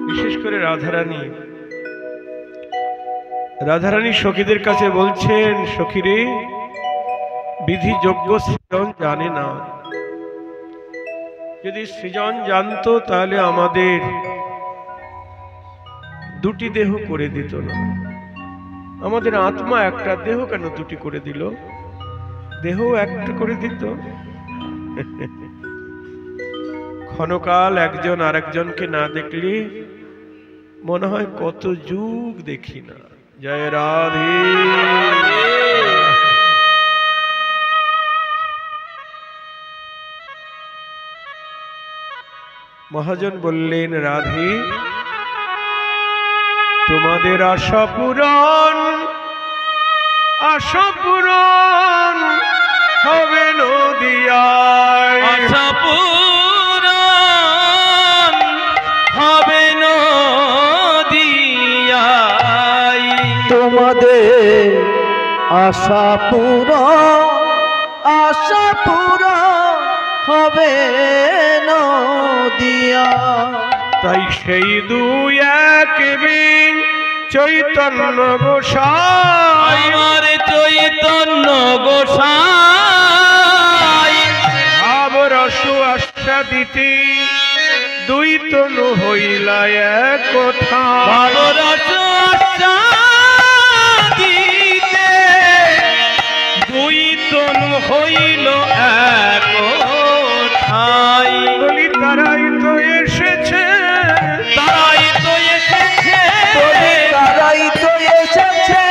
বিশেষ করে রাধারানী সখীদের কাছে বলছেন, সখীরে, বিধি যোগ্য সৃজন জানে না। যদি সৃজন জানতো তাহলে আমাদের দুটি দেহ করে দিত না। আমাদের আত্মা একটা, দেহ কেন দুটি করে দিল? দেহ একটা করে দিত। ক্ষণকাল একজন আরেকজনকে না দেখলে মনে হয় কত যুগ দেখি না। জয় রাধে। মহাজন বললেন, রাধে, তোমাদের আশা পূরণ হবে নদিয়ায়। আশা পূরণ হবে নদিয়ায়। তোমাদের আশা পূরণ হবে নদিয়ায়। তাই সেই দুই এক বিন চৈতন্য গোসাই, আমার চৈতন্য গোসাই, ভাব রস আস্বাদিতে দুই তনু হইলা এক কথা। ভাব রস আস্বাদিতে দুই তনু হইল এক ঠাই। বলি তারাই তো এসেছে, তারাই তো এসেছে, তারাই তো এসেছে,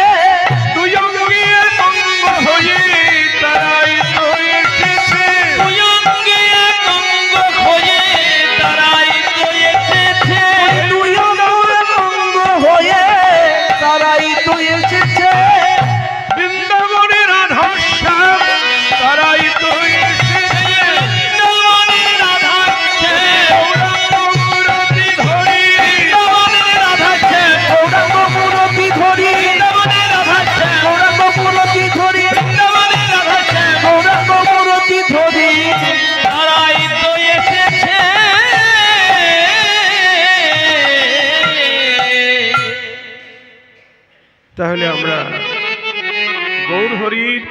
দুই অঙ্গে এক অঙ্গ হয়ে তারাই তো এসেছে। দুই অঙ্গে এক অঙ্গ হয়ে তারাই তো এসেছে। দুই অঙ্গ হয়ে তারাই তো এসেছে। বৃন্দাবনে রাধা শ্যাম তারাই তো এসেছে। বৃন্দাবনে রাধা শ্যাম, গৌরাঙ্গ মূরতি ধরি, বৃন্দাবনে রাধা শ্যাম, গৌরাঙ্গ মূরতি ধরি, বৃন্দাবনে রাধা শ্যাম, গৌরাঙ্গ মূরতি ধরি, বৃন্দাবনে রাধা শ্যাম, গৌরাঙ্গ মূরতি ধরি। তারাই তো এসেছে। তাহলে আমরা গৌর হরির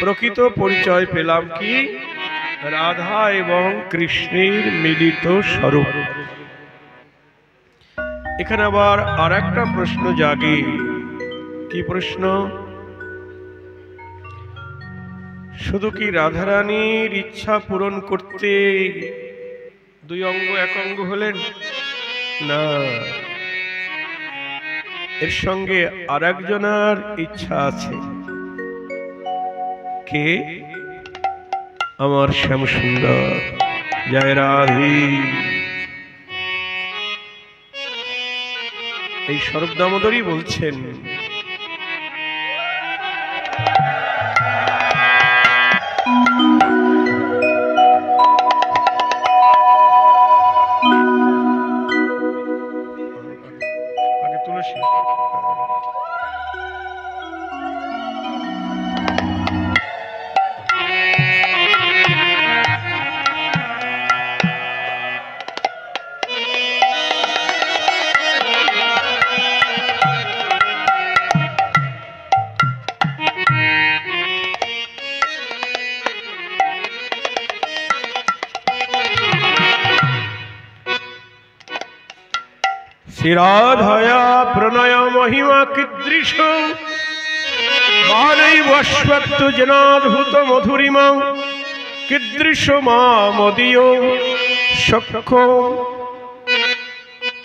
প্রকৃত পরিচয় পেলাম কি? রাধা এবং কৃষ্ণের মিলিত স্বরূপ। এখানে আবার আর একটা প্রশ্ন জাগে। কি প্রশ্ন? শুধু কি রাধারানীর ইচ্ছা পূরণ করতে দুই অঙ্গ এক অঙ্গ হলেন? না, এর সঙ্গে আর একজনের ইচ্ছা আছে। কে? আমার শ্যাম সুন্দর। জয় রাধে। এই স্বরূপ দামোদরই বলছেন, আগে তুলসী। শ্রীরাধয়া প্রণয় মহিমা কীদৃশ, বানৈবস্বত্ব জনাদ্ভুত মধুরিমা, কীদৃশ মামদীয় সখ্য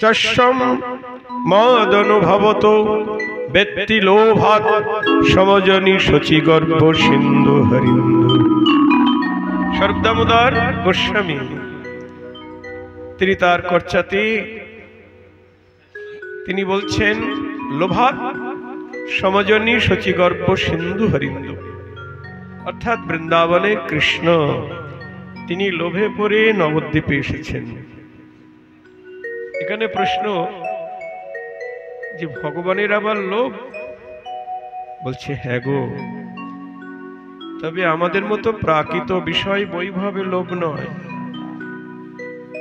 চস্যম মদনুভবত ব্যক্তি লোভাৎ সমজনী শচীগর্ভ সিন্ধু হরিন্দু। স্বরূপ দামোদর গোস্বামী তিনি তার কর্চাতে তিনি বলছেন, লোভাৎ সমজনী শচীগর্ভ সিন্ধু হরিন্দু। অর্থাৎ বৃন্দাবনে কৃষ্ণ তিনি লোভে পড়ে নবদ্বীপে এসেছেন। এখানে প্রশ্ন যে ভগবানের আবার লোভ? বলছে হ্যাঁ গো, তবে আমাদের মতো প্রাকৃত বিষয় বৈভবে লোভ নয়।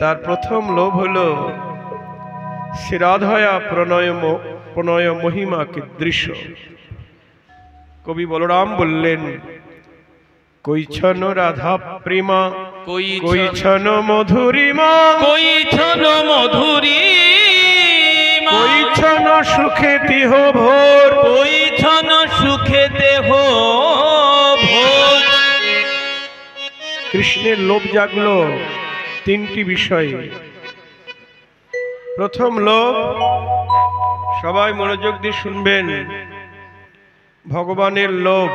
তার প্রথম লোভ হলো শ্রী রাধায়া প্রণয় মহিমাকে দৃশ্য। কবি বলরাম বললেন, কৈছন রাধা প্রেমা কৈছন মধুরিমা কৈছন মধুরিমা কৈছন সুখে দেহ ভোর কৈছন সুখে দেহ ভোর। কৃষ্ণের লোভ জাগলো তিনটি বিষয়ে। প্রথম লোভ, সবাই মনোযোগ দিয়ে শুনবেন, ভগবানের লোভ।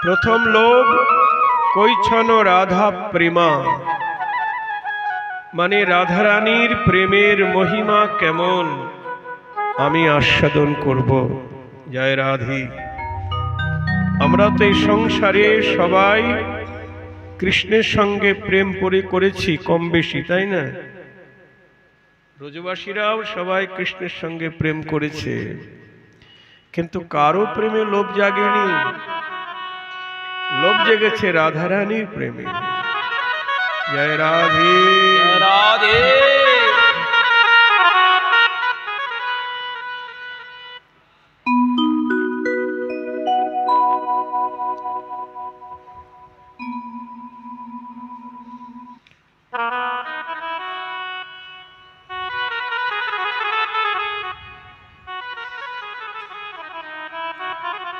প্রথম লোভ কৈছন রাধা প্রেমা, মানে রাধারানীর প্রেমের মহিমা কেমন আমি আস্বাদন করব। জয় রাধে। আমরা তো এই সংসারে সবাই কৃষ্ণের সঙ্গে প্রেম করেছি কম বেশি, তাই না? ব্রজবাসীরাও সবাই কৃষ্ণের সঙ্গে প্রেম করেছে, কিন্তু কারো প্রেমে লোভ জাগেনি। লোভ জেগেছে রাধারানীর প্রেমে। জয় রাধে রাধে।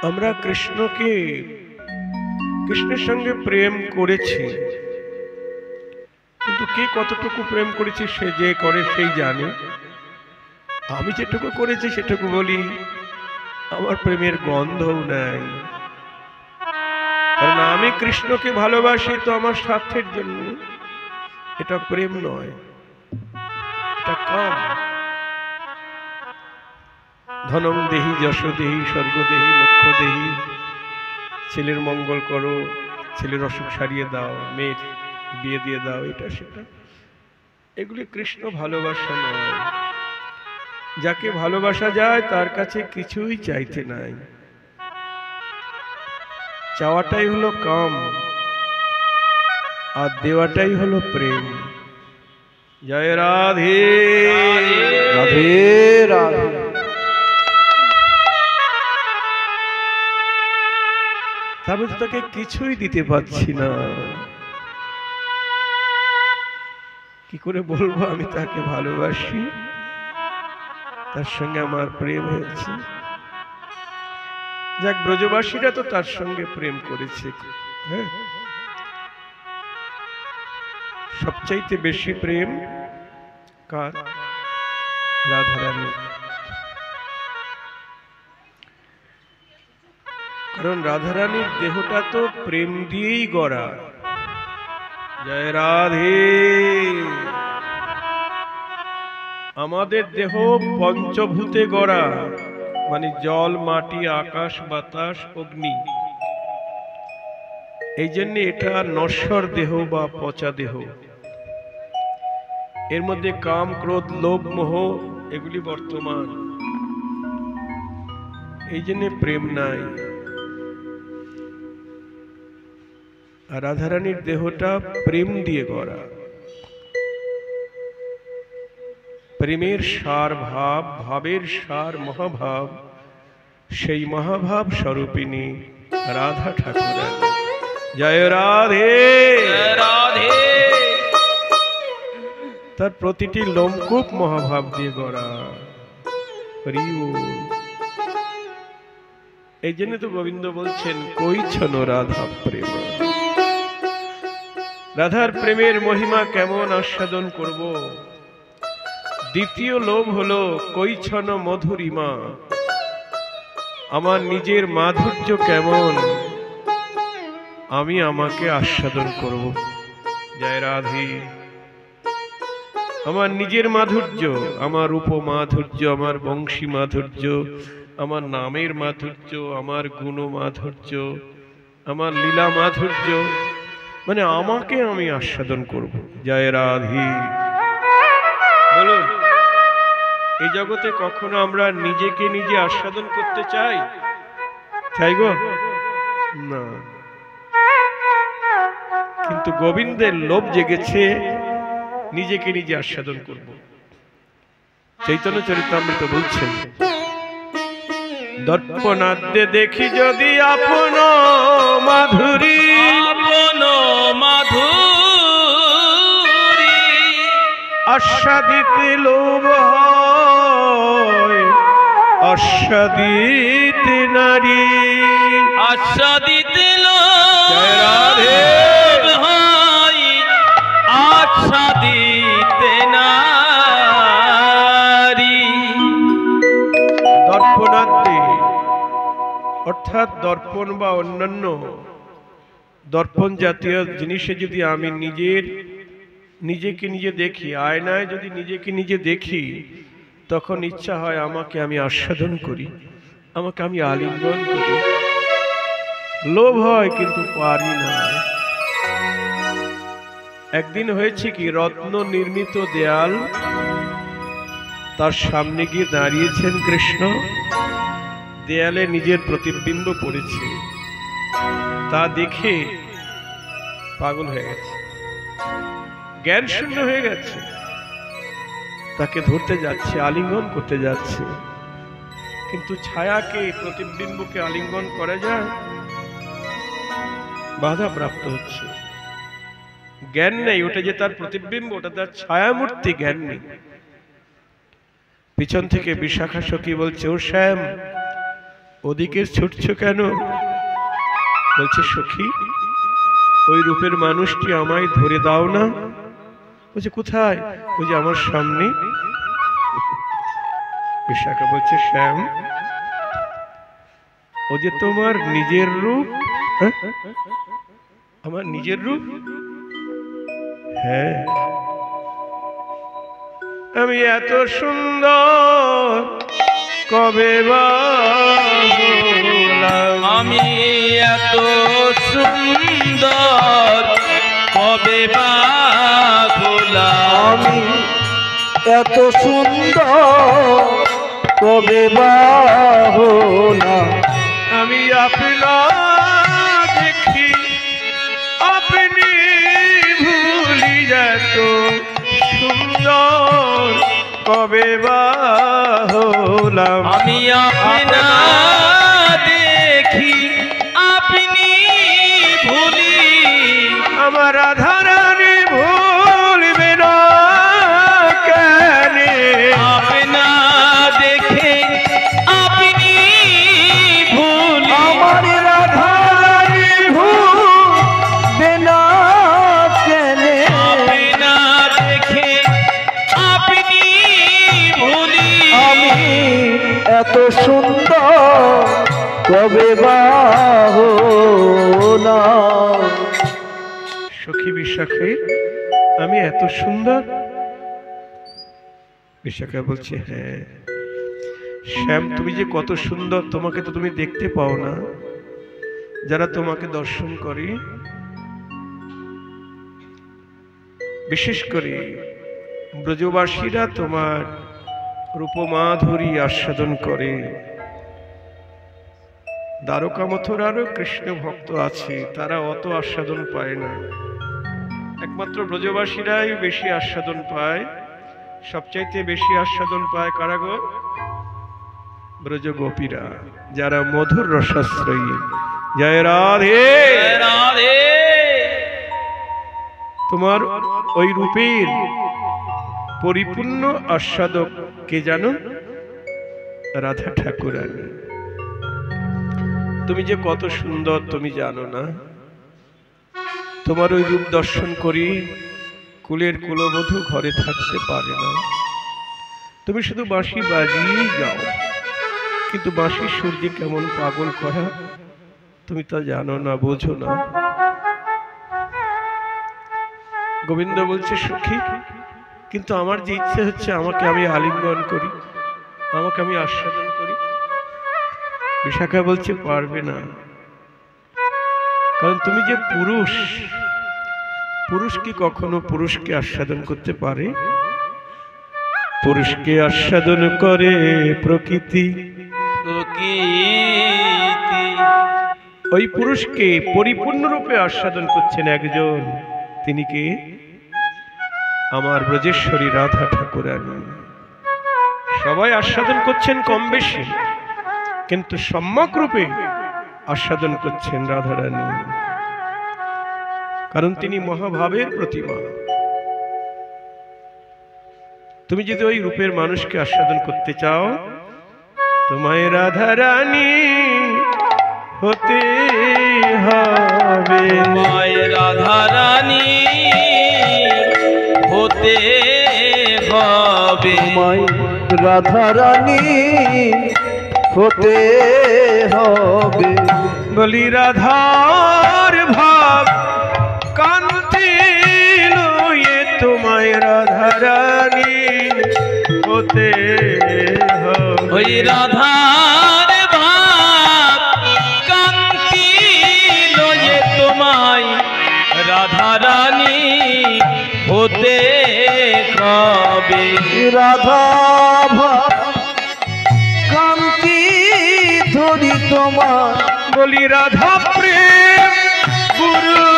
আমরা কৃষ্ণের সঙ্গে প্রেম করেছি, কিন্তু কে কতটুকু প্রেম করেছি সে যে করে সেই জানে। আমি যেটুকু করেছি সেটুকু বলি, আমার প্রেমের গন্ধও নাই। কারণ আমি কৃষ্ণকে ভালোবাসি তো আমার স্বার্থের জন্য। এটা প্রেম নয়, এটা কাম। ধনম দেহি, যশ দেহি, স্বর্গ দেহি, মোক্ষ দেহি। ছেলের মঙ্গল করো, ছেলের অসুখ সারিয়ে দাও, মেয়ের বিয়ে দিয়ে দাও, এটা সেটা। এগুলি কৃষ্ণ ভালোবাসা নয়। যাকে ভালোবাসা যায় তার কাছে কিছুই চাইতে নাই। চাওয়াটাই হলো কাম, আর দেওয়াটাই হলো প্রেম। জয় রাধে রাধে রাধে। আমি তো তাকে কিছুই দিতে পারছি না। কি করে বলবো আমি তাকে ভালোবাসি, তার সঙ্গে আমার প্রেম হয়েছে? যাক, ব্রজবাসীরা তো তার সঙ্গে প্রেম করেছে। হ্যাঁ, সবচাইতে বেশি প্রেম কার? রাধারানী। কারণ রাধারানীর দেহটা তো প্রেম দিয়েই গড়া। জয় রাধে। আমাদের দেহ পঞ্চভূতে গড়া, মানে জল, মাটি, আকাশ, বাতাস, অগ্নি। এই জন্য এটা নশ্বর দেহ বা পচা দেহ। এর মধ্যে কাম, ক্রোধ, লোভ, মোহ এগুলি বর্তমান। এই জন্য প্রেম নাই। আর রাধারানীর দেহটা প্রেম দিয়ে গড়া। প্রেমের সার ভাব, ভাবের সার মহাভাব। সেই মহাভাব স্বরূপিণী রাধা ঠাকুরানী। জয় রাধে রাধে। তার প্রতিটি লোমকূপ মহাভাব দিয়ে গড়া। হরি বল। এই জন্য তো গোবিন্দ বলছেন, কৈছন রাধা প্রেম। রাধার প্রেমের মহিমা কেমন আস্বাদন করব? দ্বিতীয় লোভ হলো কৈছন মধুরিমা। আমার নিজের মাধুর্য কেমন আমি আমাকে আস্বাদন করব। জয় রাধে। আমার নিজের মাধুর্য, আমার রূপ মাধুর্য, আমার বংশী মাধুর্য, আমার নামের মাধুর্য, আমার গুণ মাধুর্য, আমার লীলা মাধুর্য, মানে আমাকে আমি আস্বাদন করব। জয় রাধে। বলুন, এই জগতে কখনো আমরা নিজেকে নিজে আস্বাদন করতে চাই? চাই গো না। কিন্তু গোবিন্দের লোভ জেগেছে নিজেকে নিজে আস্বাদন করব। চৈতন্য চরিতামৃত বলছেন, দর্পণাদ্যে দেখি যদি আপন মাধুরী, আপন মাধুরী আস্বাদিতে লোভ হয়, আস্বাদিতে নারী। আস্বাদিতে জয় রাধে। লোভ হয়, আস্বাদিতে নারী। দর্পণাদ্যে অর্থাৎ দর্পণ বা অন্যান্য দর্পণ জাতীয় জিনিসে যদি আমি নিজেকে নিজে দেখি, আয়নায় যদি নিজেকে নিজে দেখি, তখন ইচ্ছা হয় আমাকে আমি আস্বাদন করি, আমাকে আমি আলিঙ্গন করি। লোভ হয় কিন্তু পারি না। একদিন হয়েছে কি, রত্ন নির্মিত দেয়াল, তার সামনে গিয়ে দাঁড়িয়েছেন কৃষ্ণ, দেয়ালে নিজের প্রতিবিম্ব পড়েছে, তা দেখে পাগল হয়ে গেছে, জ্ঞান শূন্য হয়ে গেছে। তাকে ধরতে যাচ্ছে, আলিঙ্গন করতে যাচ্ছে, কিন্তু ছায়াকে, প্রতিবিম্বকে আলিঙ্গন করা যায়? বাধা প্রাপ্ত হচ্ছে, জ্ঞান নেই। ওটা যে তার প্রতিবিম্ব, ওটা তার ছায়ামূর্তি, জ্ঞান নেই। পিছন থেকে বিশাখা সখী বলছে, ও শ্যাম, ওদিকে ছুটছ কেন? বলছে, সখী, ওই রূপের মানুষটি আমায় ধরে দাও না। বলছে, কোথায়? ওই যে আমার সামনে। বিশাখা বলছে, শ্যাম, ও যে তোমার নিজের রূপ। হ্যাঁ, আমার নিজের রূপ? হ্যাঁ, আমি এত সুন্দর কবে বা হলাম? আমি এত সুন্দর কবে বা হলাম? আমি এত সুন্দর কবে বা হলাম? আমি আপনা দেখি আপনি ভুলি যেত সুন্দর কবে বা হলাম? আমি আপনা দেখি আপনি ভুলি, আমার আধারানি ভুলবে না কেন? আপনা দেখে আপনি ভুলি, আমার রাধারানী ভুলবে না কেনে? আপনা দেখে আপনি ভুলি। আমি এত সুন্দর কবে বা হলাম? সখী বিশাখে, আমি এত সুন্দর? বিশাখা বলছে, হ্যাঁ শ্যাম, তুমি যে কত সুন্দর, তোমাকে তো তুমি দেখতে পাও না। যারা তোমাকে দর্শন করে, বিশেষ করে ব্রজবাসীরা তোমার রূপমাধুরী আস্বাদন করে। দ্বারকা মথুরারও কৃষ্ণ ভক্ত আছে, তারা অত আস্বাদন পায় না। একমাত্র ব্রজবাসীরাই বেশি আস্বাদন পায়। সবচাইতে বেশি আস্বাদন পায় কারা গো? ব্রজ গোপীরা, যারা মধুর রসাশ্রয়ী। জয় রাধে। রাধে। তোমার ওই রূপের পরিপূর্ণ আস্বাদক কে জানো? রাধা ঠাকুরানী। তুমি যে কত সুন্দর তুমি জানো না? তোমার ওই রূপ দর্শন করি কুলের কুলবধূ ঘরে থাকতে পারে না। তুমি শুধু বাঁশি বাজিয়ে যাও, কিন্তু বাঁশির সুর যে কেমন পাগল করা তুমি তা জানো না, বোঝো না। গোবিন্দ বলছে, সখী, কিন্তু আমার যে ইচ্ছে হচ্ছে আমাকে আমি আলিঙ্গন করি, আমাকে আমি আস্বাদন করি। বিশাখা বলছে, পারবে না, কারণ তুমি যে পুরুষ। পুরুষ কি কখনো পুরুষকে আস্বাদন করতে পারে? পুরুষকে আস্বাদন করে প্রকৃতি। প্রকৃতি ওই পুরুষকে পরিপূর্ণরূপে আস্বাদন করছেন একজন, তিনি কে? আমার ব্রজেশ্বরী রাধা ঠাকুরানী। সবাই আস্বাদন করছেন কম বেশি, কিন্তু সম্যক রূপে আস্বাদন করছেন রাধারানী, কারণ তিনি মহাভাবের প্রতিমা। তুমি যদি ওই রূপের মানুষকে আস্বাদন করতে চাও, তোমায় রাধারানী হতে হবে, তোমায় রাধারানী হতে হবে, তোমায় রাধারানী হতে হবে। বলি রাধার ভাব কান্তি লয়ে তোমায় রাধারানী হতে হবে। ওই রাধার ভাব কান্তি লয়ে তোমায় রাধারানী হতে হবে। রাধা কান্তি ধরি তোমার, বলি রাধা প্রেম গুরু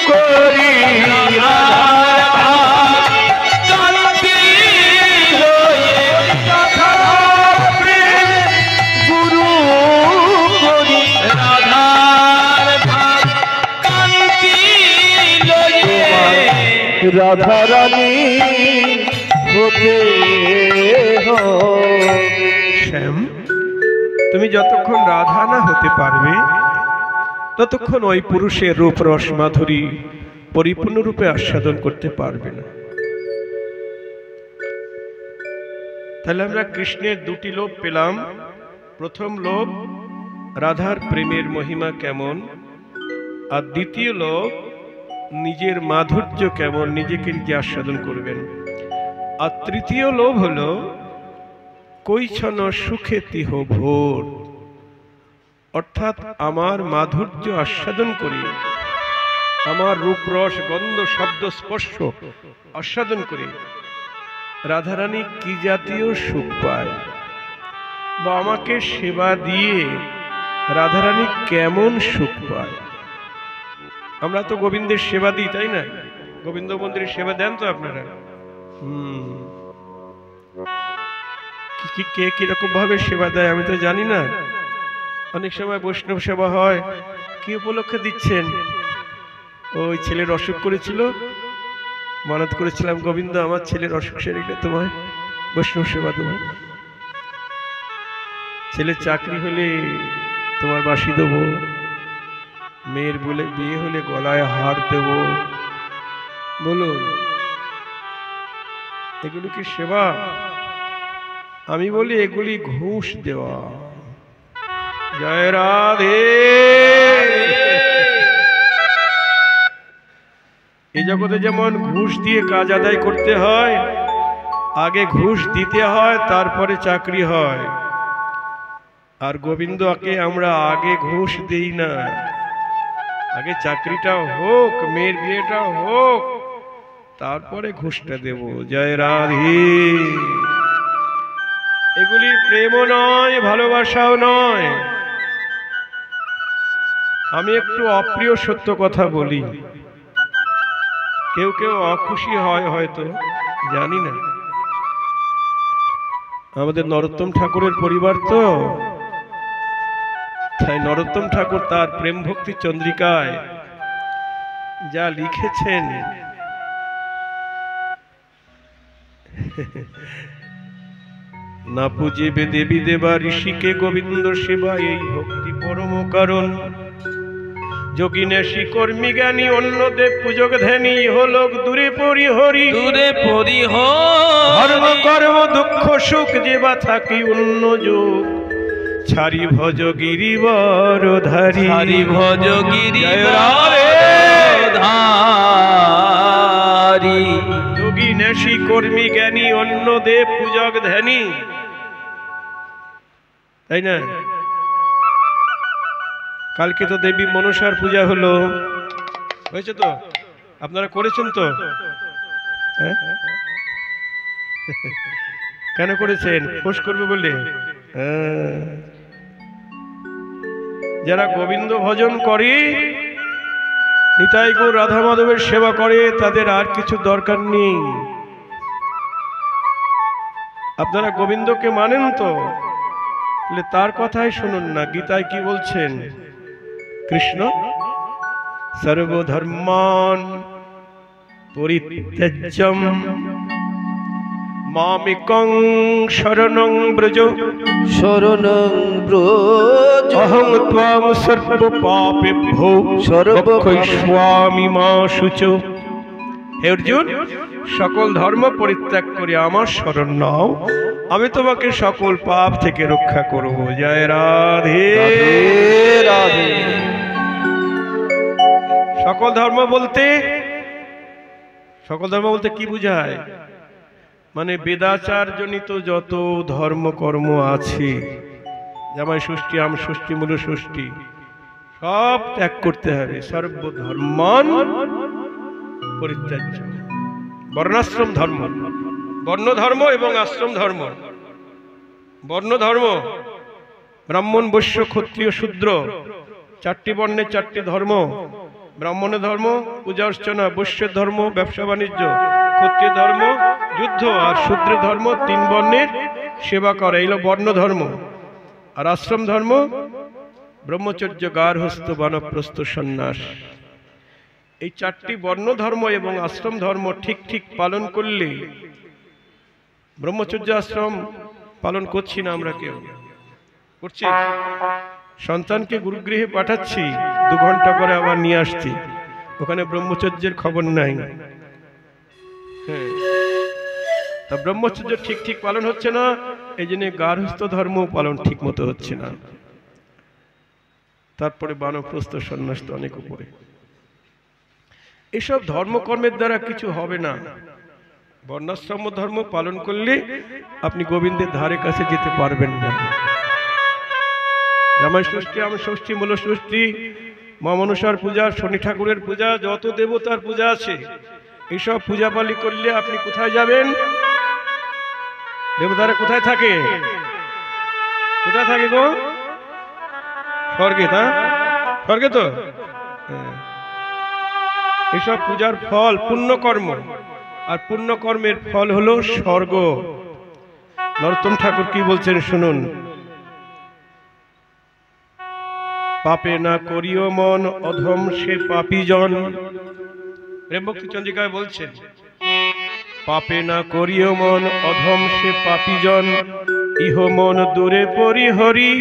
করি, রাধার ভাব কান্তি লয়ে রাধা প্রেম গুরু করি। রাধার ভাব কান্তি লয়ে রাধারানী হতে হবে। শ্যাম, তুমি যতক্ষণ রাধা না হতে পারবে ততক্ষণ ওই পুরুষের রূপ রস মাধুরী পরিপূর্ণরূপে আস্বাদন করতে পারবে না। তাহলে আমরা কৃষ্ণের দুটি লোভ পেলাম। প্রথম লোভ রাধার প্রেমের মহিমা কেমন, আর দ্বিতীয় লোভ নিজের মাধুর্য কেমন, নিজেকে নিজে আস্বাদন করবেন। আর তৃতীয় লোভ হলো কৈছন সুখে তিহ ভোর, অর্থাৎ আমার মাধুর্য আস্বাদন করি, আমার রূপ রস গন্ধ শব্দ স্পর্শ আস্বাদন করি রাধারানী কি জাতীয় সুখ পায়, বা আমাকে সেবা দিয়ে রাধারানী কেমন সুখ পায়। আমরা তো গোবিন্দের সেবা দিই, তাই না? গোবিন্দ মন্দিরের সেবা দেন তো আপনারা? কে কিরকম ভাবে সেবা দেয় আমি তো জানি না। অনেক সময় বৈষ্ণব সেবা হয়, কি উপলক্ষে দিচ্ছেন? ওই ছেলের অসুখ করেছিল, মানত করেছিলাম গোবিন্দ আমার ছেলের অসুখ সেরে গেলে তোমায় বৈষ্ণব সেবা দেবো, ছেলের চাকরি হলে তোমার বাঁশি দেবো, মেয়ের বলে বিয়ে হলে গলায় হার দেব। বলুন, এগুলি কি সেবা? আমি বলি এগুলি ঘুষ দেওয়া। জয় রাধে। এই জগতে যেমন ঘুষ দিয়ে কাজ আদায় করতে হয়, আগে ঘুষ দিতে হয় তারপরে চাকরি হয়, আর গোবিন্দকে আমরা আগে ঘুষ দেই না, আগে চাকরিটাও হোক, মেয়ের বিয়েটাও হোক, তারপরে ঘুষটা দেব। জয় রাধে। এগুলি প্রেমও নয়, ভালোবাসাও নয়। আমি একটু অপ্রিয় সত্য কথা বলি, কেউ কেউ অখুশি হয় হয়তো, জানি না। আমাদের নরোত্তম ঠাকুরের পরিবার তো, তাই নরোত্তম ঠাকুর তার প্রেম ভক্তি চন্দ্রিকায় যা লিখেছেন, না পূজিবে দেবী দেবা ঋষিকে গোবিন্দ সেবা, এই ভক্তি পরম কারণ। যোগিনেশী কর্মী জ্ঞানী অন্য দেব পূজক ধ্যানী, ইহলোক দূরে পরিহরি, দূরে পরিহ ধর্ম কর্ম দুঃখ সুখ যেবা থাকি অন্য যোগ, ছাড়ি ভজ গিরিবর ধারি, হরি ভজ গিরি জয় রাধে। ধারি। যোগী নেশী কর্মী জ্ঞানী অন্য দেব পূজক ধ্যানী, তাই না? কালকে তো দেবী মনসার পূজা হলো, হয়েছে তো? আপনারা করেছেন তো? হ্যাঁ? কেন করেছেন? ফোঁস করবে বলে? যারা গোবিন্দ ভজন করে নিতাই গৌর রাধা মাধবের সেবা করে, তাদের আর কিছু দরকার নেই। আপনারা গোবিন্দকে মানেন তো, তাহলে তার কথাই শুনুন না। গীতায় কি বলছেন কৃষ্ণ? সর্বধর্মান পরিত্যাজ্যম মামেকং শরণং ব্রজ শরণং ব্রজ অহং ত্বাং সর্ব পাপেভ্যো মোক্ষয়িষ্যামি মা শুচো। হে অর্জুন, সকল ধর্ম পরিত্যাগ করে আমার শরণ নাও, আমি তোমাকে সকল পাপ থেকে রক্ষা করব। জয় রাধে রাধে। সকল ধর্ম বলতে কি বোঝায়? মানে বেদাচার জনিত যত ধর্মকর্ম আছে, জামাই ষষ্ঠী, আম ষষ্ঠী, মূল ষষ্ঠী, সব ত্যাগ করতে হবে। সর্বধর্মান পরিত্যাজ্য। বর্ণাশ্রম ধর্ম, বর্ণ ধর্ম এবং আশ্রম ধর্ম। বর্ণ ধর্ম ব্রাহ্মণ, বৈশ্য, ক্ষত্রিয়, শূদ্র, চারটি বর্ণের চারটি ধর্ম। ব্রাহ্মণের ধর্ম পূজা অর্চনা, বৈশ্যের ধর্ম ব্যবসা বাণিজ্য, ক্ষত্রিয় ধর্ম যুদ্ধ, আর শূদ্রের ধর্ম তিন বর্ণের সেবা করা। এগুলো বর্ণ ধর্ম। আর আশ্রম ধর্ম ব্রহ্মচর্য, গার্হস্থ্য, বানপ্রস্থ, সন্ন্যাস। এই চারটি বর্ণ ধর্ম এবং আশ্রম ধর্ম ঠিক ঠিক পালন করলে, ব্রহ্মচর্য আশ্রম পালন করছি না আমরা, কেউ করছি? সন্তানকে গুরুগৃহে পাঠাচ্ছি, 2 ঘন্টা পরে আবার নিয়ে আসছি, ওখানে ব্রহ্মচর্যের খবর নাই। হ্যাঁ, তা ব্রহ্মচর্য ঠিক ঠিক পালন হচ্ছে না, এই জন্য গার্হস্থ ধর্ম পালন ঠিক মতো হচ্ছে না। তারপরে বানপ্রস্থ, সন্ন্যাস তো অনেক উপরে। এসব ধর্মকর্মের দ্বারা কিছু হবে না। বর্ণাশ্রম ধর্ম পালন করলে আপনি গোবিন্দের ধারে কাছে যেতে পারবেন না। জামাই ষষ্ঠী, আম ষষ্ঠী, মূল ষষ্ঠী, মা মনসার পূজা, শনি ঠাকুরের পূজা, যত দেবতার পূজা আছে, এইসব পূজা পালি করলে আপনি কোথায় যাবেন? দেবতারা কোথায় থাকে? কোথায় থাকে গো? স্বর্গে। তা স্বর্গে তো। এসব পূজার ফল পুণ্যকর্ম, আর পুণ্যকর্মের ফল হলো স্বর্গ। নরোত্তম ঠাকুর কি বলছেন শুনুন। পাপে না করিও মন, অধম সে পাপী জন। প্রেমভক্তি চন্দ্রিকায় বলছেন, পাপে না করিও মন, অধম সে পাপী জন, ইহ মন দূরে পরিহরি,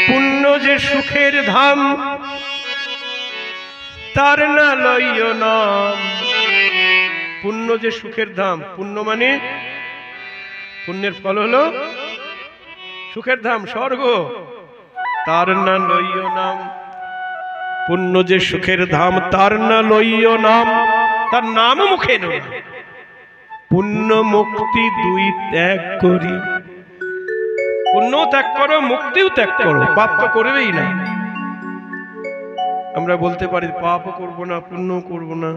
পুণ্য যে সুখের ধাম, তার না লইও নাম। পুণ্য যে সুখের ধাম, পুণ্য মানে পুণ্যের ফল হলো সুখের ধাম, স্বর্গ, তার না লইও নাম। পুণ্য যে সুখের ধাম, তার না লইও নাম, তার নাম মুখে নয়। পুণ্য মুক্তি দুই ত্যাগ করি। পুণ্য ত্যাগ করো, মুক্তিও ত্যাগ করো, পাপ তো করবেই না। আমরা বলতে পারি পাপও করবো না, পুণ্য করবো না,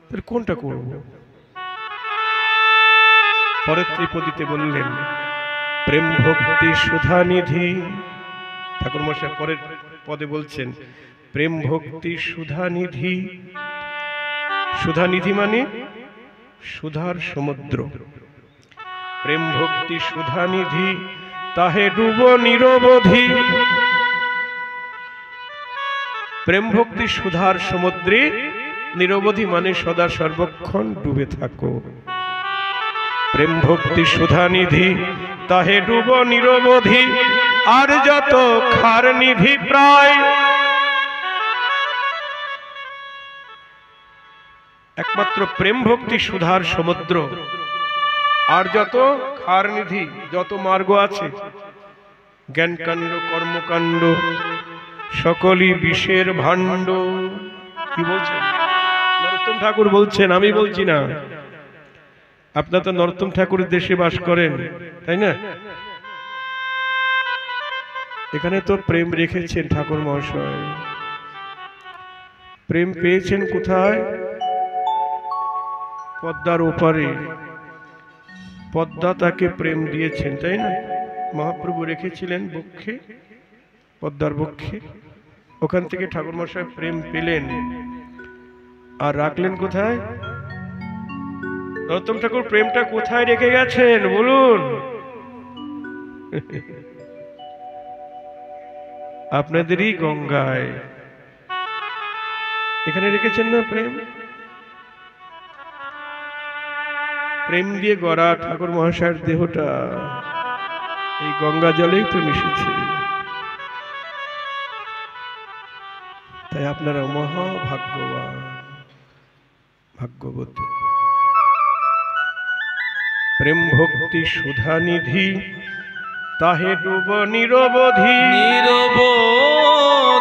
তাহলে কোনটা করব? পরের ত্রিপদীতে বললেন, প্রেম ভক্তি সুধা নিধি। ঠাকুর মশাই পরের পদে বলছেন, প্রেম ভক্তি সুধা নিধি। সুধা নিধি মানে সুধার সমুদ্র। প্রেম ভক্তি সুধা নিধি, তাহে ডুব নিরবধি। প্রেম ভক্তি সুধার সমুদ্রে, নিরবধি মানে সদা সর্বক্ষণ ডুবে থাকো। প্রেম ভক্তি সুধা নিধি, তাহে ডুব নিরবধি, আর যত খার নিধি প্রায়। একমাত্র প্রেম ভক্তি সুধার সমুদ্র, আর যত খার নিধি, যত মার্গ আছে, জ্ঞানকাণ্ড, কর্মকাণ্ড, সকলই বিষের ভাণ্ড। কি বলছেন নরোত্তম ঠাকুর? বলছেন, আমি বলছি না। আপনারা তো নরোত্তম ঠাকুরের দেশে বাস করেন, তাই না? এখানে তো প্রেম রেখেছেন ঠাকুর মহাশয়। প্রেম পেয়েছেন কোথায়? পদ্মার ওপারে। পদ্মা তাকে প্রেম দিয়েছেন, তাই না? মহাপ্রভু রেখেছিলেন বক্ষে, পদ্মার বক্ষে। ওখান থেকে ঠাকুর মশাই প্রেম পেলেন আর রাখলেন কোথায়? নরোত্তম ঠাকুর প্রেমটা কোথায় রেখে গেছেন বলুন? আপনাদেরই গঙ্গায়। এখানে রেখেছেন না প্রেম? প্রেম দিয়ে গড়া ঠাকুর মহাশয়ের দেহটা এই গঙ্গা জলেই তো মিশেছে। তাই আপনারা মহাভাগ্যবান, ভাগ্যবতী। প্রেম ভক্তি সুধা নিধি তাহে ডুব নিরবধি।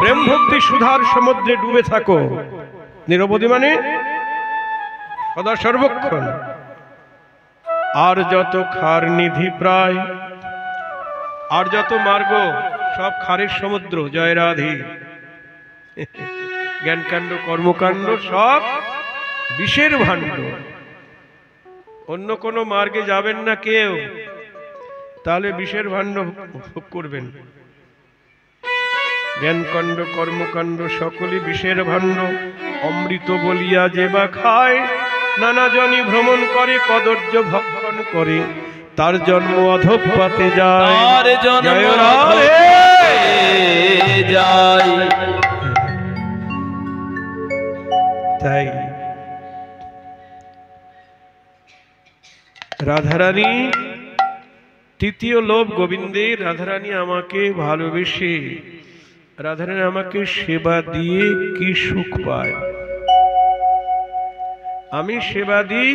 প্রেম ভক্তি সুধার সমুদ্রে ডুবে থাকো। নিরবধি মানে সদা সর্বক্ষণ। আর যত খার নিধি প্রায়, আর যত মার্গ সব খারের সমুদ্র। জয় রাধে। জ্ঞানকাণ্ড কর্মকাণ্ড সব বিষের ভাণ্ড। অন্য কোনো মার্গে যাবেন না কেউ, তাহলে বিষের ভাণ্ড ভোগ করবেন। জ্ঞানকাণ্ড কর্মকাণ্ড সকলই বিষের ভাণ্ড। অমৃত বলিয়া যে বা খায়, নানা জনই ভ্রমণ করে, কদর্য ভক্ষণ করে, তার জন্ম অধঃপাতে যায়। জয় রাধে। তাই রাধারানী, তৃতীয় লোভ গোবিন্দের। রাধারানী আমাকে ভালোবেসে, রাধারানী আমাকে সেবা দিয়ে কি সুখ পায়। আমি সেবা দিই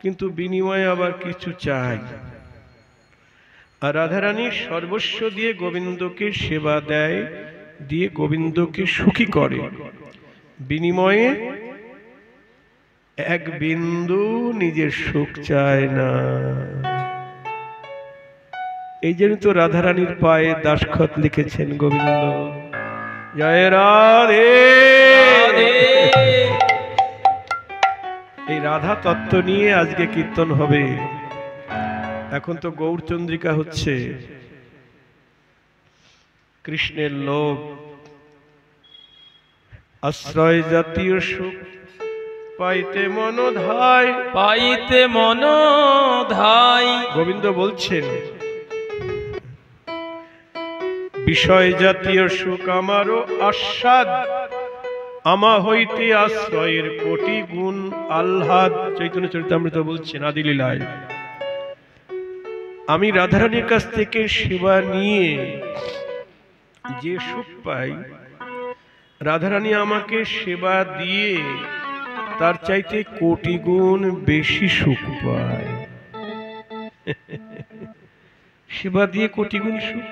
কিন্তু বিনিময়ে আবার কিছু চাই। আর রাধারানী সর্বস্ব দিয়ে গোবিন্দকে সেবা দেয়, দিয়ে গোবিন্দকে সুখী করে। বিনিময়ে এক বিন্দু নিজের সুখ চায় না। এই জন্য তো রাধারানীর পায়ে দাসখত লিখেছেন গোবিন্দ। জয় রাধে। এই রাধা তত্ত্ব নিয়ে আজকে কীর্তন হবে। এখন তো গৌরচন্দ্রিকা হচ্ছে। কৃষ্ণের লোভ, আশ্রয় জাতীয় সুখ পাইতে মন ধায়, পাইতে মন ধায়। গোবিন্দ বলছেন বিষয় জাতীয় সুখ আমারও আস্বাদ, আমা হইতে আশ্রয়ের কোটি গুণ আহ্লাদ। চৈতন্য চরিতামৃত বলছেন আদি লীলায়। আমি রাধারানীর কাছ থেকে সেবা নিয়ে যে সুখ পাই, রাধারানী আমাকে সেবা দিয়ে তার চাইতে কোটি গুণ বেশি সুখ পায়। সেবা দিয়ে কোটি গুণ সুখ।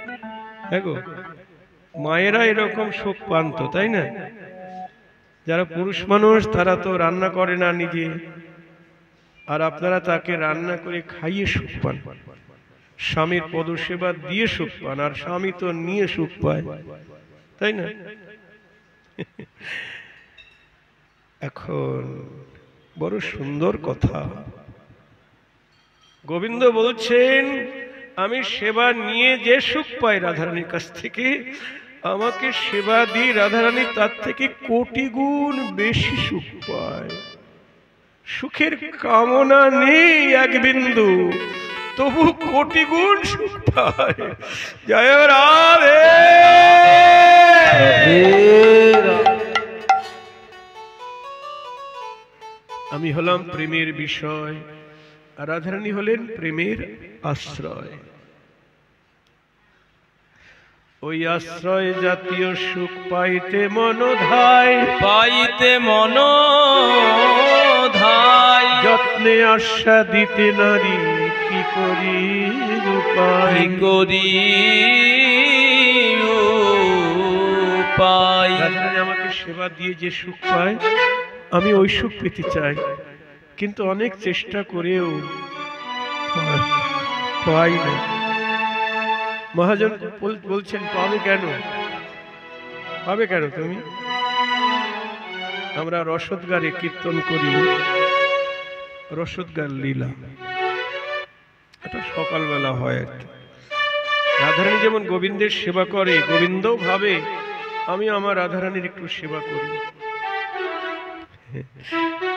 দেখো মায়েরা এরকম সুখ পান তো, তাই না? যারা পুরুষ মানুষ তারা তো রান্না করে না নিজে, আর আপনারা তাকে রান্না করে খাইয়ে সুখ পান। স্বামীর পদসেবা দিয়ে সুখ পান, আর স্বামী তো নিয়ে সুখ পায়, তাই না? এখন বড় সুন্দর কথা গোবিন্দ বলছেন, আমি সেবা নিয়ে যে সুখ পাই রাধারানীর কাছ থেকে, আমাকে সেবা দিয়ে রাধারানী তার থেকে কোটি গুণ বেশি সুখ পায়। সুখের কামনা নেই এক বিন্দু, তবু কোটি গুণ সুখ পায়। জয় রাধে। আমি হলাম প্রেমের বিষয়, আর রাধারানী হলেন প্রেমের আশ্রয়। ওই আশ্রয় জাতীয় সুখ পাইতে মন ধায়, পাইতে মন ধায়। যত্নে আস্বাদিতে নারী কি করি উপায়, কি করি উপায়। রাধারানী আমাকে সেবা দিয়ে যে সুখ পায়, আমি ওই সুখ পেতে চাই, কিন্তু অনেক চেষ্টা করেও পাই না। মহাজন বলছেন পাবে কেন? পাবে কেন তুমি? আমরা রসদগারে কীর্তন করি, রসদগার লীলা, এটা সকালবেলা হয় আর কি। রাধারানী যেমন গোবিন্দের সেবা করে, গোবিন্দও ভাবে আমি আমার রাধারানীর একটু সেবা করি,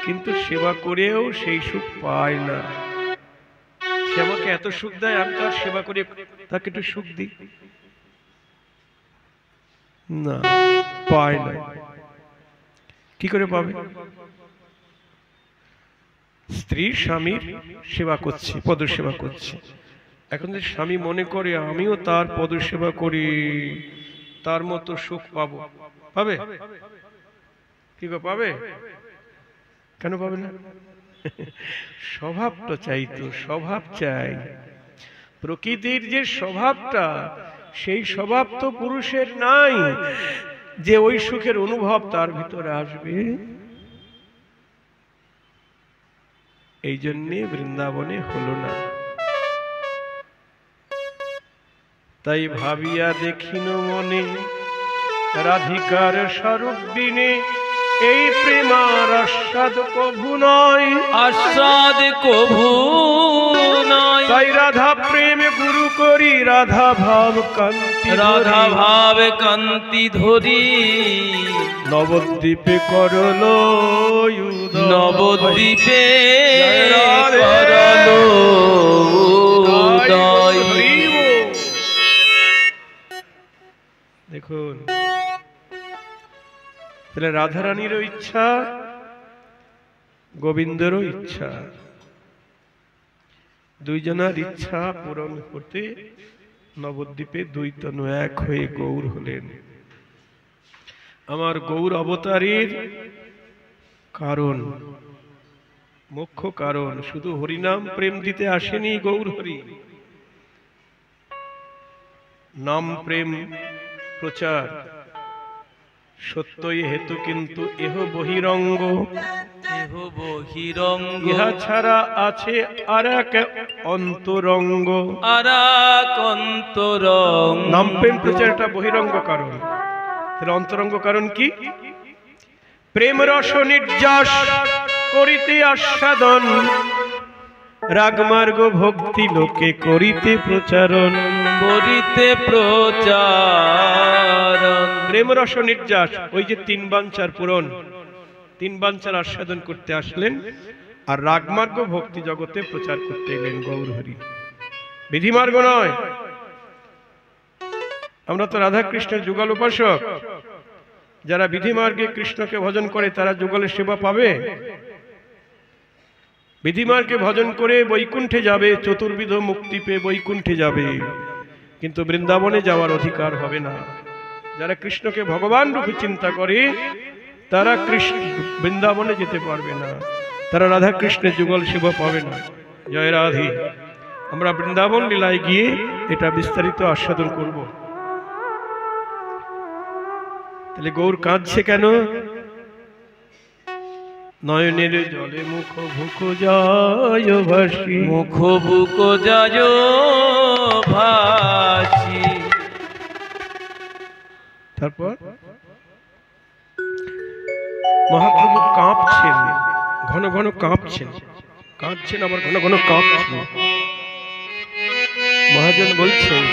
কিন্তু সেবা করেও সেই সুখ পায় না। সে আমাকে এত সুখ দেয়, আমি তার সেবা করে তাকে একটু সুখ দিই না, পায় না। কি করে পাবে? স্ত্রী স্বামীর সেবা করছে, পদ সেবা করছে। এখন যে স্বামী মনে করে আমিও তার পদ সেবা করি, তার মতো সুখ পাবো, পাবে? কি গো, পাবে? কেন পাবে না? স্বভাবটা চাই তো, স্বভাব চাই। প্রকৃতির যে স্বভাবটা, সেই স্বভাব তো পুরুষের নাই যে ওই সুখের অনুভব তার ভিতরে আসবে। এই জন্যে বৃন্দাবনে হলো না। তাই ভাবিয়া দেখিন মনে রাধিকার স্বরূপ বিনে এই প্রেমার আস্বাদ কভু নয়, আস্বাদ কভু নয়। তাই রাধা প্রেম গুরু করি রাধা ভাব কান্তি, রাধা ভাব কান্তি ধরি নবদ্বীপে করল উদয়। নবদ্বীপে জয় রাধে। করল উদয়। দেখুন, তাহলে রাধারানীরও ইচ্ছা, গোবিন্দেরও ইচ্ছা, দুইজনার ইচ্ছা পূরণ করতে নবদ্বীপে দুই তনু এক হয়ে গৌর হলেন। আমার গৌর অবতারের কারণ, মুখ্য কারণ, শুধু হরিনাম প্রেম দিতে আসেনি গৌর হরি, নাম প্রেম প্রচার সত্যই হেতু, কিন্তু এহ বহিরঙ্গ, এহ বহিরঙ্গ, ইহা ছাড়া আছে আর এক অন্তরঙ্গ। আরাক অন্তরঙ্গ। নাম প্রেম প্রচার একটা বহিরঙ্গ কারণ, তাহলে অন্তরঙ্গ কারণ কি? প্রেম রস নির্যাস করিতে আস্বাদন, রাগমার্গ ভক্তি লোকে করিতে প্রচারণ, করিতে প্রচারণ। প্রেম রস নির্যাস, ওই যে তিন বাঞ্ছার পূরণ, তিন বাঞ্ছার আস্বাদন করতে আসলেন, আর রাগমার্গ ভক্তি জগতে প্রচার করতে এলেন গৌর হরি। বিধিমার্গ নয়। আমরা তো রাধা কৃষ্ণের যুগল উপাসক, যারা বিধিমার্গে কৃষ্ণকে ভজন করে তারা যুগলের সেবা পাবে? বিধিমার্গে ভজন করে বৈকুণ্ঠে যাবে, চতুর্বিধ মুক্তি পেয়ে বৈকুণ্ঠে যাবে, কিন্তু বৃন্দাবনে যাওয়ার অধিকার হবে না। যারা কৃষ্ণকে ভগবান রূপে চিন্তা করে তারা কৃষ্ণ বৃন্দাবনে যেতে পারবে না, তারা রাধা কৃষ্ণের যুগল সেবা পাবে না। জয় রাধে। আমরা বৃন্দাবন লীলায় গিয়ে এটা বিস্তারিত আস্বাদন করব। তাহলে গৌর কাঁদছে কেন? নয়নের জলে মুখ ভুক যায় ভাসি, মুখ বুক যায় ভাসি। তারপর মহাপ্রভু কাঁপছেন, ঘন ঘন কাঁপছেন, কাঁদছেন আবার ঘন ঘন কাঁপছেন। মহাজন বলছেন,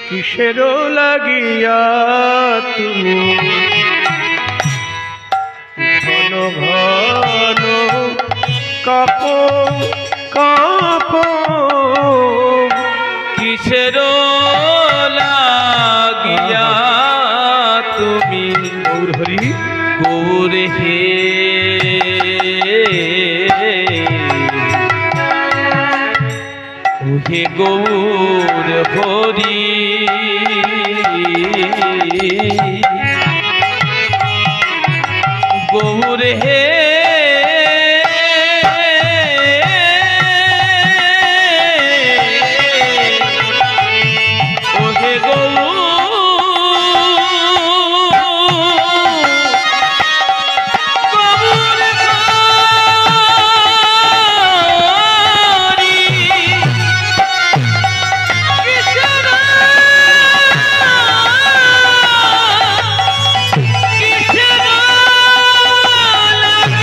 কিসের লাগিয়া তুমি ঘন ঘন কাঁপো কাঁপো, কিসের লাগিয়া তুমি গৌর হরি গৌর হে ওহে গৌর হরি গৌর হে ওহে গৌর লাগিয়া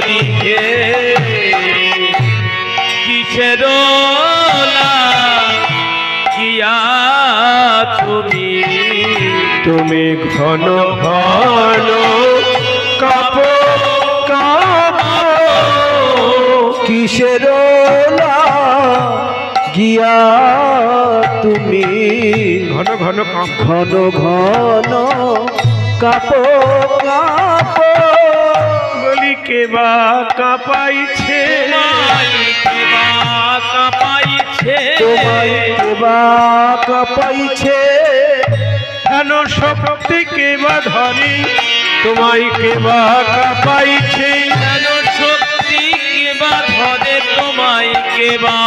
দিকে কিসের লাগিয়া তুমি তুমি ঘন ঘন কাঁপো কাঁপো কিসের গিয়া তুমি ঘন ঘন কাঁপো ঘন ঘন কাঁপো কাঁপো বলি কে বা কাঁপাইছে কাঁপাইছে তোমায় কেবা কাঁপাইছে হেন শক্তি কে বা ধরি তোমায় কে বা কাঁপাইছে যেন শক্তি কেবা ধরে তোমায় কেবা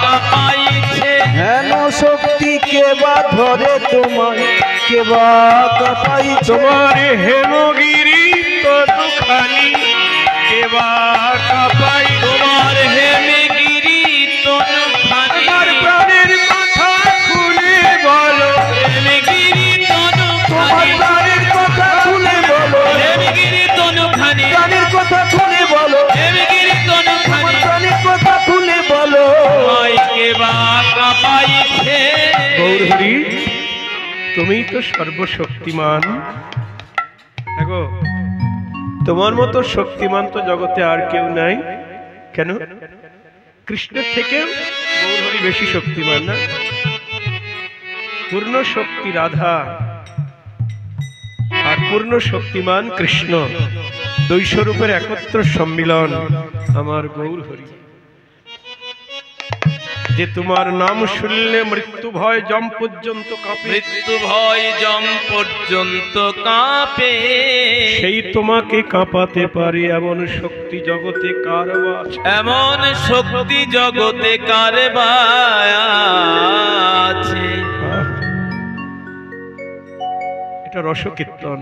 কাঁপাইছে হেন শক্তি কেবা ধরে তোমায় কেবা কাঁপাইছে তোমার হেমগিরি ততখানি কে বা কাঁপাই তোমার হেমগিরি তনুখানি আমার প্রাণের কথা খুলে বলো হেমগিরি তোমার তনুখানি প্রাণের কথা খুলে বলো হেমগিরি তনুখানি প্রাণের কথা খুলে বলো হেমগিরি তোমার তনুখানি প্রাণের কথা খুলে বলো তোমায় কেবা কাঁপাইছে গৌরহরি তুমিই তো সর্বশক্তিমান দেখো তোমার মতো শক্তিমান তো জগতে আর কেউ নাই কেন কৃষ্ণের থেকে গৌরহরি বেশি শক্তিমান না পূর্ণ শক্তি রাধা আর পূর্ণ শক্তিমান কৃষ্ণ দুই স্বরূপের একত্র সম্মিলন আমার গৌরহরি যে তোমার নাম শুনলে মৃত্যু ভয় জম পর্যন্ত কাঁপে মৃত্যু ভয় জম পর্যন্ত কাঁপে সেই তোমাকে কাঁপাতে পারে এমন শক্তি জগতে কার বা আছে? এমন শক্তি জগতে কার বা আছে আহ, এটা রসকীর্তন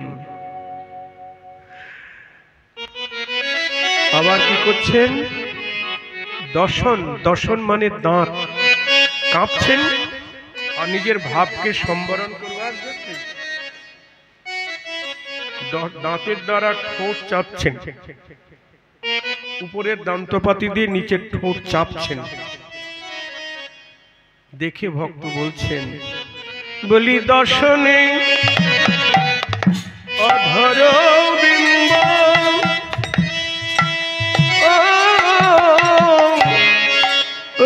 আবার কি করছেন দর্শন দর্শন মানে দাঁত কাঁপছেন আর নিজের ভাবকে সম্বরণ করবার জন্য দাঁতের দ্বারা ঠোঁট চাপছেন উপরের দান্তপাতি দিয়ে নিচের ঠোঁট চাপছেন দেখে ভক্ত বলছেন বলি দর্শনে অধর বিম্ব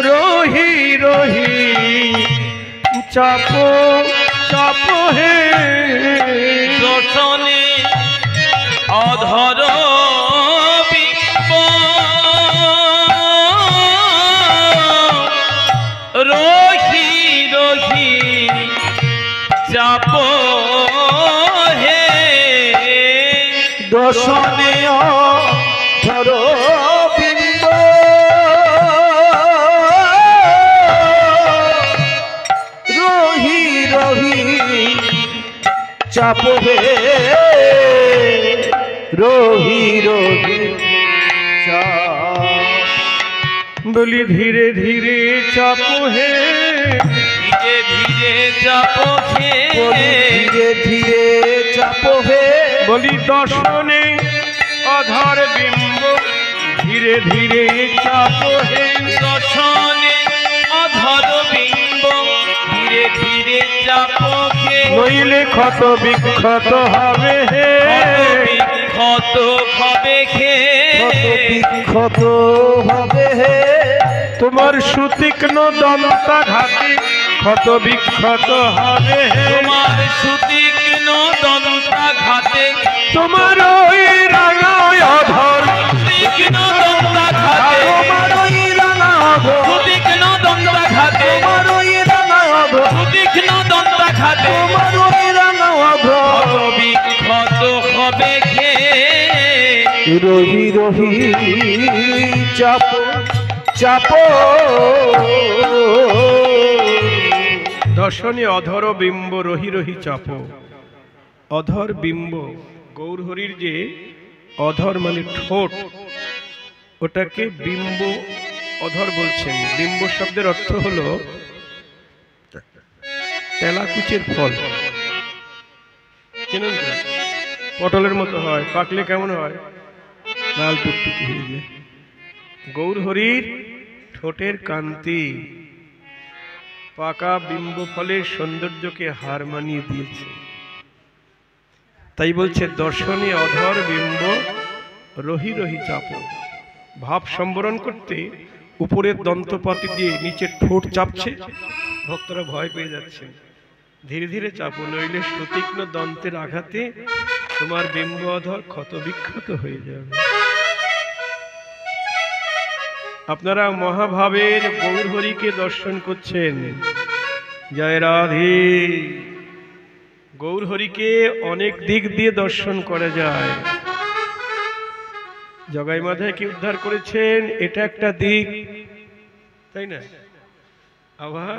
রোহি রোহি চাপো চাপো হে দর্শনে অধর বিম্ব রোহি রোহি চাপ হে দর্শনে ধরো বিম্ব রহি রহি চাপ হে রহি রহি চাপ বলি ধীরে ধীরে চাপো হে ধীরে ধীরে চাপ হে ধীরে ধীরে চাপ হে বলি দর্শনে অধর বিম্ব ধীরে ধীরে চাপো হে দর্শনে অধর বিম্ব ধীরে ধীরে চাপ হে নইলে ক্ষত বিক্ষত হবে হে ক্ষত হবে খে কত বিক্ষত হবে হে তোমার সুতীক্ষ্ণ দন্তাঘাতে ক্ষত বিক্ষত হবে হে তোমার সুতীক্ষ্ণ দন্তাঘাতে তোমার ওই রাঙা অধর সুতীক্ষ্ণ দন্তাঘাতে তোমার ওই রাঙা ঘর সুতীক্ষ্ণ দন্তাঘাতে তোমার ওই রাঙা ঘর সুতীক্ষ্ণ দন্তাঘাতে তোমার ওই রাঙা ঘর ক্ষত বিক্ষত হবে খে রহি রহি চাপ চাপ দর্শনে অধর বিম্ব রহি রহি চাপ অধর বিম্ব গৌরহরির যে অধর মানে ঠোঁট ওটাকে বিম্ব অধর বলছেন বিম্ব শব্দের অর্থ হলো তেলাকুচের ফল চেনেন তো? পটলের মতো হয় পাকলে কেমন হয় লাল টুকটুকি হয়ে যায়। গৌর হরির ঠোঁটের কান্তি পাকা বিম্ব ফলের সৌন্দর্যকে হার মানিয়ে দিয়েছে। তাই বলছে দর্শনে অধর বিম্ব রহি রহি চাপ। ভাব সম্বরণ করতে উপরের দন্তপাতি দিয়ে নিচের ঠোঁট চাপছে, ভক্তরা ভয় পেয়ে যাচ্ছে। ধীরে ধীরে চাপো, নইলে সুতীক্ষ্ণ দন্তের আঘাতে তোমার বিম্ব অধর ক্ষত বিক্ষত হয়ে যাবে। আপনারা মহাভাবের গৌর হরিকে দর্শন করছেন। জয় রাধে। গৌর হরিকে অনেক দিক দিয়ে দর্শন করা যায়। জগাই মাধাকে উদ্ধার করেছেন, এটা একটা দিক, তাই না? আবার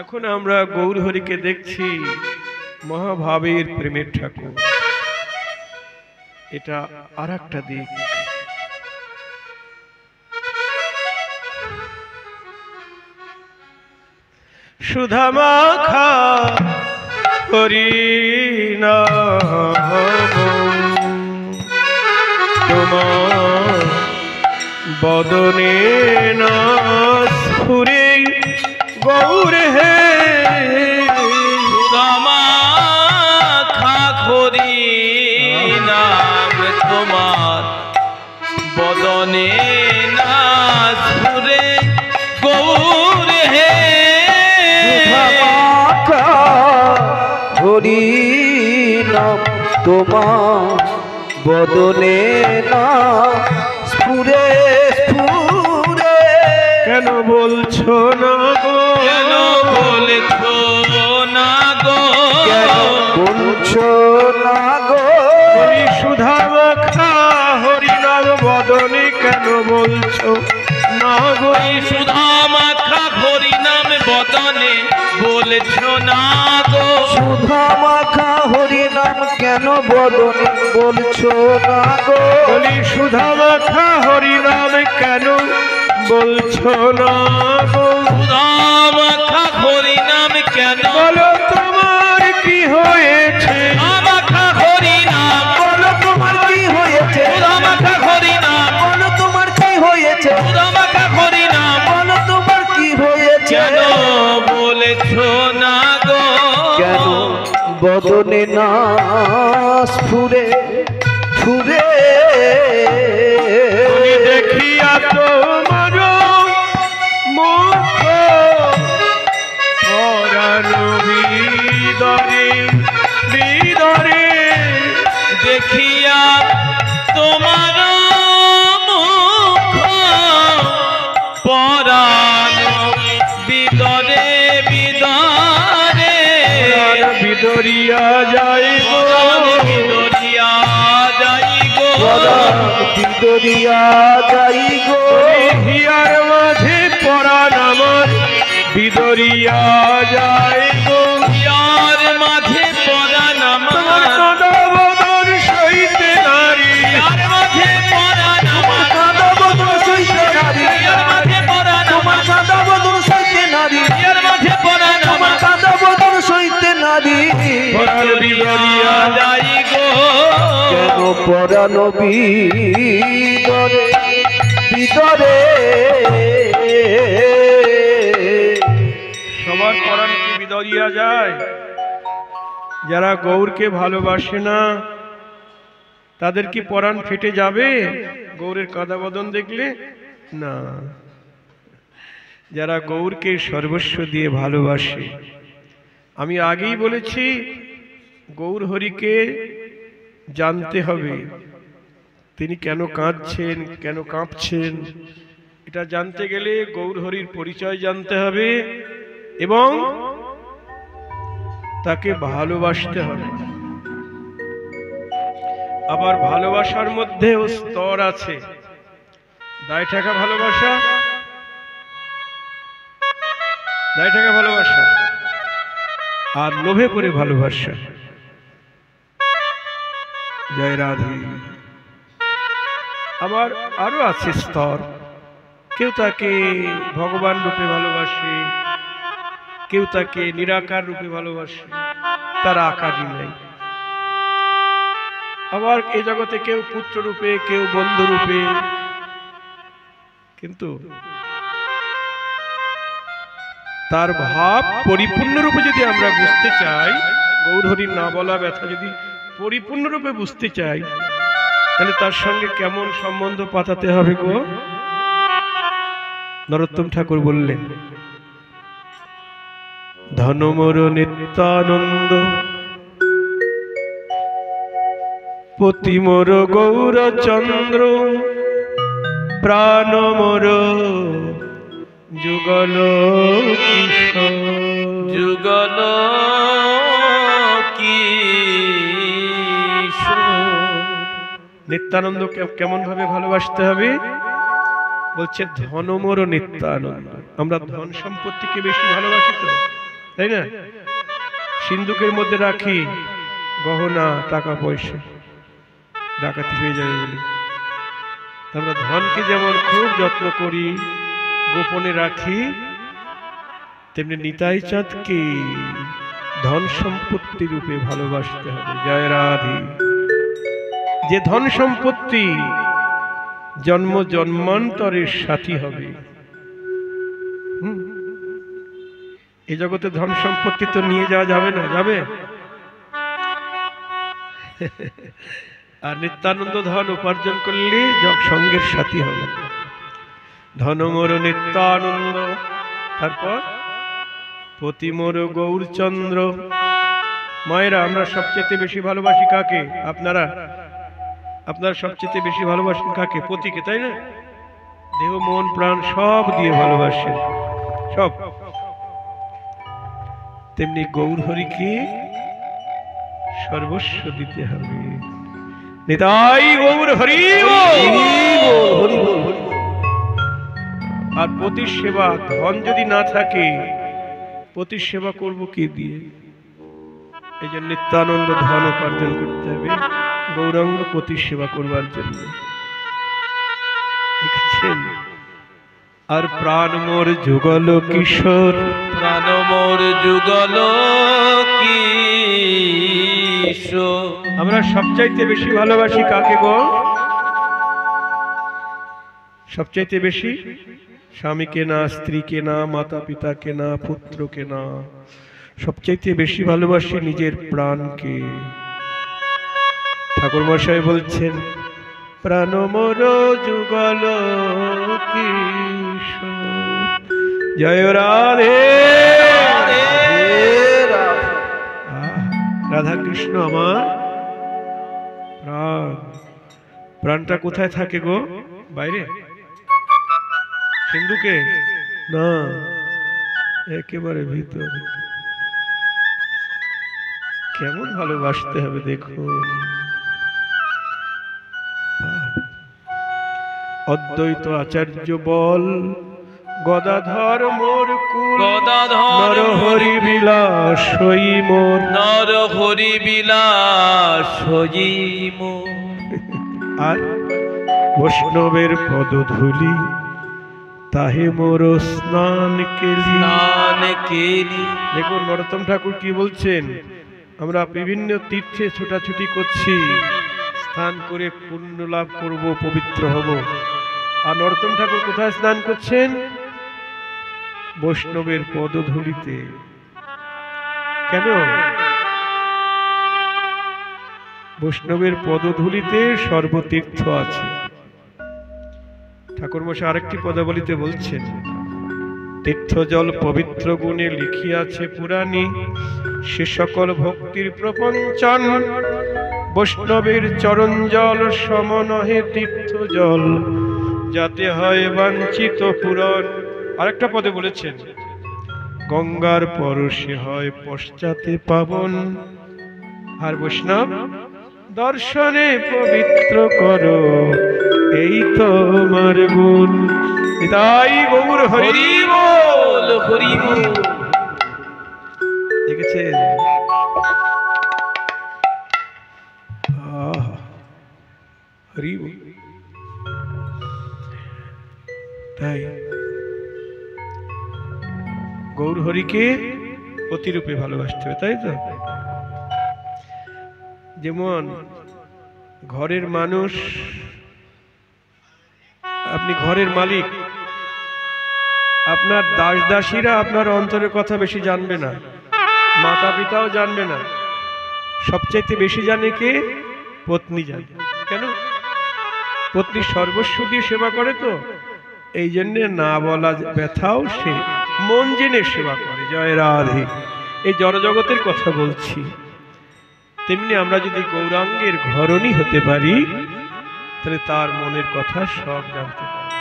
এখন আমরা গৌর হরিকে দেখছি মহাভাবের প্রেমের ঠাকুর, এটা আর একটা দিক। সুধা মাখা হরিনাম তোমার বদনে না স্ফুরে গৌর হে। সুধা মাখা হরিনাম তোমার বদনে না স্ফুরে গৌর হে। হরি নাম তোমার বদনে না স্ফুরে স্ফুরে। কেন বলছো না গো, কেন বলছো না গো, কেন বলছো না গো। হরি সুধা মাখা হরিনাম বদনে কেন বলছো না গো। ওই সুধা মাখা হরিনাম বদনে বলছো না গো। সুধা মাখা হরিনাম কেন বদনে বলছো না গো। বলি সুধা মাখা হরিনাম কেন বলছো না গো। সুধা মাখা হরিনাম কেন বলো তোমার কি হয়েছে, মাখা হরিনাম, বলো তোমার কি হয়েছে। সুধা মাখা হরিনাম, বলো তোমার কি হয়েছে। সুধা মাখা হরিনাম বলো তোমার কি হয়েছে। কেন বলছো না গো। কেন বদনে না স্ফুরে ফুরে। তুমি দেখিয়া তোমার মুখ পরাণ হৃদয়ে হৃদয়ে। দেখিয়া তোমার মুখ পরাণ বিদরে বিদরে। বিদরিয়া যাই গো, বিদরিয়া যাই গো। বিদরিয়া যাই গো। হিয়ার মাঝে পরাণ আমার বিদরিয়া যাই গো। হিয়ার মাঝে পরাণ তোমার আমার, কদবদন সইতে নারী, হিয়ার মাঝে পরাণ আমার, কাঁদা বদন সইতে নারী। হিয়ার মাঝে পরাণ তোমার আমার, কাঁদা বদন সইতে নারী। হিয়ার মাঝে পরাণ তোমার আমার। কাঁদা বদন সইতে নারী। পরাণ বিদরিয়া যাই গো। কেন পরাণ বিদরে বিদরে। সবার পরাণ কি বিদরিয়া যায়? যারা গৌরকে ভালোবাসে না তাদের কি পরাণ ফেটে যাবে গৌরের কাদা বদন দেখলে? না। যারা গৌরকে সর্বস্ব দিয়ে ভালোবাসে, আমি আগেই বলেছি গৌর হরিকে জানতে হবে তিনি কেন কাঁদছেন, কেন কাঁপছেন। এটা জানতে গেলে গৌর হরির পরিচয় জানতে হবে এবং তাকে ভালোবাসতে হবে। আবার ভালোবাসার মধ্যেও স্তর আছে। দায় ঠেকা ভালোবাসা, দায় ঠেকা ভালোবাসা আর লোভে পড়ে ভালোবাসা। জয় রাধে। আবার আরো আছে স্তর। কেউ তাকে ভগবান রূপে ভালোবাসে, কেউ তাকে নিরাকার রূপে ভালোবাসে, তার আকারই নাই। আবার এই জগতে কেউ পুত্র রূপে, কেউ বন্ধু রূপে, কিন্তু তার ভাব পরিপূর্ণ রূপে যদি আমরা বুঝতে চাই, গৌরহরির না বলা ব্যথা যদি পরিপূর্ণ রূপে বুঝতে চাই, তাহলে তার সঙ্গে কেমন সম্বন্ধ পাতাতে হবে গো? নরোত্তম ঠাকুর বললেন, ধনমোর নিত্যানন্দ, পতি মোর গৌরচন্দ্র, প্রাণ মোর যুগল কিশোর। যুগল কিশোর। নিত্যানন্দ কেমন ভাবে ভালোবাসতে হবে? বলছে ধনমোর নিত্যানন্দ। আমরা ধন সম্পত্তিকে বেশি ভালোবাসি তো, তাই না? সিন্ধুকের মধ্যে রাখি গহনা, টাকা পয়সা, ডাকাতি হয়ে যাবে বলে। আমরা ধনকে যেমন খুব যত্ন করি, গোপনে রাখি, তেমনি নিতাই চাঁদকে ধন সম্পত্তি রূপে ভালোবাসতে হবে। জয় রাধে। যে ধন সম্পত্তি জন্ম জন্মান্তরের সাথী হবে। এই জগতে ধন সম্পত্তি তো নিয়ে যাওয়া যাবে না, যাবে? আর নিত্যানন্দ ধন উপার্জন করলে সঙ্গের সাথী হবে। ধন মোর নিত্যানন্দ, তারপর পতি মোর গৌরচন্দ্র। মায়েরা, আমরা সবচেয়ে বেশি ভালোবাসি কাকে? আপনারা সবচেয়ে বেশি ভালোবাসেন কাকে? পতিকে, তাই না? দেহ মন প্রাণ সব দিয়ে ভালোবাসেন, সব। তেমনি গৌরহরিকে সর্বস্ব দিতে হবে। নিতাই গৌর হরি বল। আর পতির সেবা, ধন যদি না থাকে পতির সেবা করব কি দিয়ে? এই জন্য নিত্যানন্দ ধন উপার্জন করতে হবে গৌরাঙ্গ পতির সেবা করবার জন্য। দেখছেন? আর প্রাণ মোর যুগল কিশোর, প্রাণ মোর যুগল কিশোর। আমরা সবচাইতে বেশি ভালোবাসি কাকে গো? সবচাইতে বেশি স্বামীকে না, স্ত্রীকে না, মাতা পিতাকে না, পুত্রকে না, সবচাইতে বেশি ভালোবাসি নিজের প্রাণকে। ঠাকুর মশাই বলছেন, প্রাণ মোর যুগল কিশোর। জয় রাধে। রাধা কৃষ্ণ আমার প্রাণ। প্রাণটা কোথায় থাকে গো? বাইরে? সিন্ধুকে না, একেবারে ভিতরে। কেমন ভালোবাসতে হবে দেখুন। অদ্বৈত আচার্য বল, গদাধর মোর কুল, গদাধর নরহরি বিলাস হই মোর। নরহরি বিলাস হই মোর। আর বৈষ্ণবের পদধূলি, তাহে মোর স্নান কেলি। স্নান কেলি। দেখুন নরোত্তম ঠাকুর কি বলছেন, আমরা বিভিন্ন তীর্থে ছোটাছুটি করছি, স্নান করে পুণ্য লাভ করব, পবিত্র হব। আর নরোত্তম ঠাকুর কোথায় স্নান করছেন? বৈষ্ণবের পদধূলিতে। কেন? বৈষ্ণবের পদধূলিতে সর্বতীর্থ আছে। ঠাকুর মশাই আরেকটি পদাবলিতে বলছেন, তীর্থ জল পবিত্র গুণে লিখিয়াছে পুরাণী, সে সকল ভক্তির প্রপঞ্চন। বৈষ্ণবের চরণ জল সম নহে তীর্থ জল, যাতে হয় বাঞ্ছিত পূরণ। আরেকটা পদে বলেছেন, গঙ্গার পরশে হয় পশ্চাতে পাবন। আর বৈষ্ণব দর্শনে পবিত্র করো, এই তোমার গুণ। তাই গৌর হরি বল, হরি বল। দেখেছেন? হরি বল। তাই গৌর হরিকে অতিরূপে ভালোবাসতে হবে, তাই তো? যেমন ঘরের মানুষ, আপনি ঘরের মালিক, আপনার দাস দাসীরা আপনার অন্তরের কথা বেশি জানবে না, মাতা পিতাও জানবে না, সবচাইতে বেশি জানে কে? পত্নী জানে। কেন? পত্নী সর্বস্ব দিয়ে সেবা করে, তো এই জন্য না বলা ব্যথাও সে মন জেনে সেবা করে। জয় রাধে। এই জড়জগতের কথা বলছি। তেমনি আমরা যদি গৌরাঙ্গের ঘরণী হতে পারি, তাহলে তার মনের কথা সব জানতে পারি।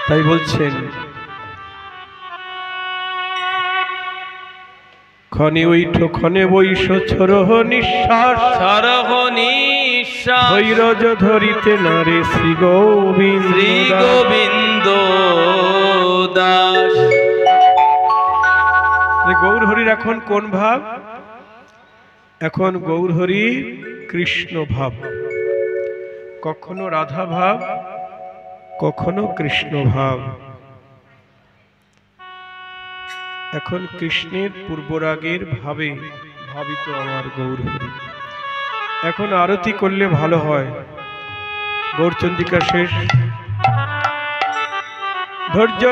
তাই বলছেন, ক্ষণে ওইঠো ক্ষণে বৈশ ছোরহ নিঃশ্বাস, সরহ নিঃশ্বাস ধৈর্য ধরিতে নারে শ্রী গোবিন্দ। শ্রী গোবিন্দ দাস। গৌর হরির এখন কোন ভাব? এখন গৌর হরি কৃষ্ণ ভাব, কখনো রাধা ভাব, কখনো কৃষ্ণ ভাব। এখন কৃষ্ণের পূর্বরাগের ভাবে ভাবিত আমার গৌর হরি। এখন আরতি করলে ভালো হয়। গৌরচন্দ্রিকা শেষ। ধৈর্য